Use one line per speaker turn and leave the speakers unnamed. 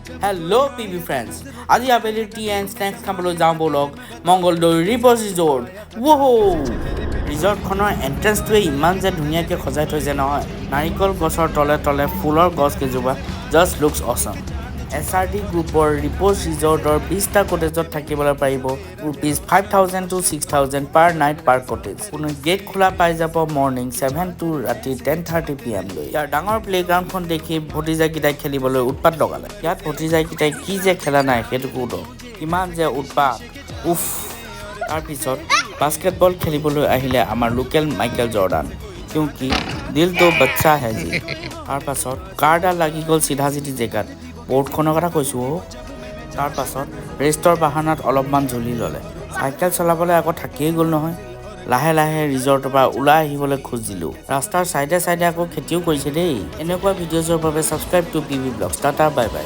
Hello PB friends. আজি আবেলি T and snakes খাবলৈ যাওঁ বলক মংগলদৈ ৰিপ'জ ৰিজৰ্ট। ৱহো! ৰিজৰ্টখনৰ এণ্ট্ৰেঞ্চটোৱে ইমান যে ধুনীয়াকৈ সজাই থৈছে নহয়। নাৰিকল গছৰ তলে তলে ফুলৰ গছ কেইজোপা জাষ্ট লুকছ অছম। SRD গ্ৰুপৰ ৰিপ'জ ৰিজৰ্টৰ 20টা কটেজত থাকিবলৈ পাৰিব ₹5,000 to 6,000 per night per cottage. কোনো গেট খোলা পাই যাব মৰ্ণিং 7 to ৰাতি 10:30 PM লৈ। ইয়াৰ ডাঙৰ প্লেগ্ৰাউণ্ডখন দেখি ভতিজাকেইটাই খেলিবলৈ উৎপাত লগালে। ইয়াত ভতিজাকেইটাই কি যে খেলা নাই সেইটো কওঁ কিমান যে উৎপাত উফ। তাৰপিছত বাস্কেটবল খেলিবলৈ আহিলে আমাৰ লোকেল মাইকেল জৰ্ডান কিউকি দিল তো বাচ্চা হে জি। তাৰপাছত কাৰডাল লাগি গ'ল চিধা চিধি জেগাত বৰ্ডখনৰ কথা কৈছোঁ। তাৰপাছত ৰেষ্টৰ বাহানাত অলপমান ঝুলি ল'লে। চাইকেল চলাবলৈ আকৌ থাকিয়েই গ'ল নহয়। লাহে লাহে ৰিজৰ্টৰ পৰা ওলাই আহিবলৈ খোজ দিলোঁ। ৰাস্তাৰ চাইডে চাইডে আকৌ খেতিও কৰিছে দেই। এনেকুৱা ভিডিঅ'ছৰ বাবে subscribe two PB blogs. Tata bye bye.